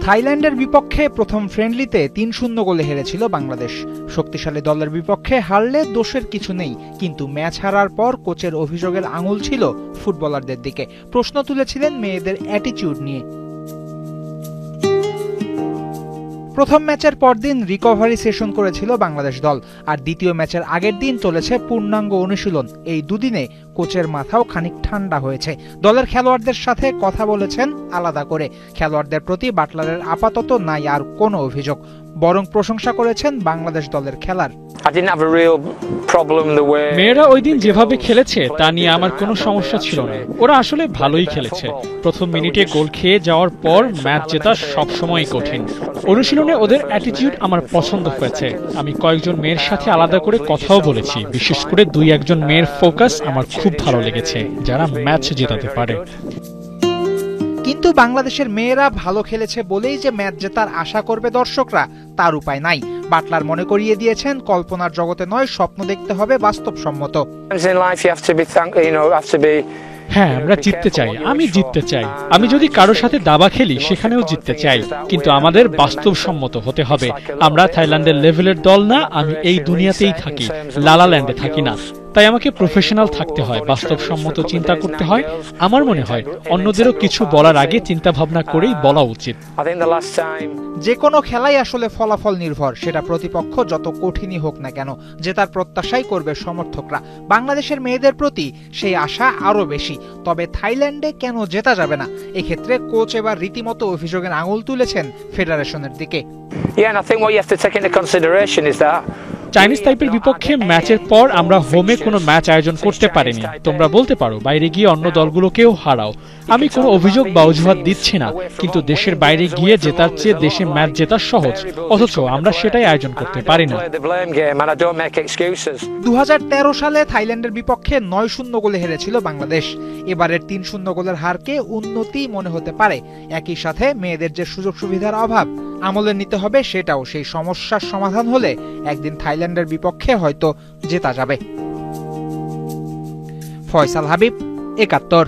থাইল্যান্ডের বিপক্ষে প্রথম ফ্রেন্ডলিতে ৩-০ গোলে হেরেছিল বাংলাদেশ। শক্তিশালী দলের বিপক্ষে হারলে দোষের কিছু নেই, কিন্তু ম্যাচ হারার পর কোচের অভিযোগের আঙুল ছিল ফুটবলারদের দিকে। প্রশ্ন তুলেছিলেন মেয়েদের অ্যাটিটিউড নিয়ে। প্রথম ম্যাচের পরদিন রিকভারি সেশন করেছিল বাংলাদেশ দল, আর দ্বিতীয় ম্যাচের আগের দিন চলেছে পূর্ণাঙ্গ অনুশীলন। এই দুদিনে কোচের মাথাও খানিক ঠান্ডা হয়েছে। দলের খেলোয়াড়দের সাথে কথা বলেছেন আলাদা করে। খেলোয়াড়দের প্রতি বাটলারের আপাতত নাই আর কোনো অভিযোগ, বরং প্রশংসা করেছেন বাংলাদেশ দলের খেলার। মেয়েরা ওই দিন যেভাবে খেলেছে তা নিয়ে আমার কোনো সমস্যা ছিল না। ওরা আসলে ভালোই খেলেছে। প্রথম মিনিটে গোল খেয়ে যাওয়ার পর ম্যাচ জেতা সবসময় কঠিন। অনুশীলনে ওদের অ্যাটিটিউড আমার পছন্দ হয়েছে। আমি কয়েকজন মেয়ের সাথে আলাদা করে কথাও বলেছি, বিশেষ করে 2-1 মেয়ের ফোকাস আমার খুব ভালো লেগেছে, যারা ম্যাচ জেতাতে পারে। কিন্তু বাংলাদেশের মেয়েরা ভালো খেলেছে বলেই যে ম্যাচ জেতার আশা করবে দর্শকরা, তার উপায় নাই। বাটলার মনে করিয়ে দিয়েছেন, কল্পনার জগতে নয়, স্বপ্ন দেখতে হবে বাস্তবসম্মত। হ্যাঁ, আমরা জিততে চাই, আমি জিততে চাই। আমি যদি কারোর সাথে দাবা খেলি সেখানেও জিততে চাই, কিন্তু আমাদের বাস্তবসম্মত হতে হবে। আমরা থাইল্যান্ডের লেভেলের দল না, আমি এই দুনিয়াতেই থাকি, লালাল্যান্ডে থাকি না। তাই আমাকে প্রফেশনাল থাকতে হয়, বাস্তবসম্মত চিন্তা করতে হয়। আমার মনে হয় অন্যদেরও কিছু বলার আগে চিন্তা ভাবনা করেই বলা উচিত। যে কোনো খেলাই আসলে ফলাফল নির্ভর, সেটা প্রতিপক্ষ যত কঠিনই হোক না কেন, জেতার প্রত্যাশাই করবে সমর্থকরা। বাংলাদেশের মেয়েদের প্রতি সেই আশা আরো বেশি। তবে থাইল্যান্ডে কেন জেতা যাবে না, এক্ষেত্রে কোচ এবার রীতিমতো অভিযোগের আঙুল তুলেছেন ফেডারেশনের দিকে। চাইনিজ তাইপের বিপক্ষে ম্যাচের পর আমরা হোমে কোনো ম্যাচ আয়োজন করতে পারিনি। তোমরা বলতে পারো বাইরে গিয়ে অন্য দলগুলোকেও হারাও, আমি কোনো অভিযোগ বা অজুহাত দিচ্ছি না, কিন্তু দেশের বাইরে গিয়ে জেতার চেয়ে দেশে ম্যাচ জেতা সহজ, অথচ আমরা সেটাই আয়োজন করতে পারি না। 2013 সালে থাইল্যান্ডের বিপক্ষে 9-0 গোলে হেরেছিল বাংলাদেশ। এবারের 3-0 গোলের হারকে উন্নতি মনে হতে পারে। একই সাথে মেয়েদের যে সুযোগ সুবিধার অভাব আমলে নিতে হবে, সেটাও সেই সমস্যার সমাধান হলে একদিন থাইল্যান্ডের বিপক্ষে হয়তো জেতা যাবে। ফয়সাল হাবিব, 71।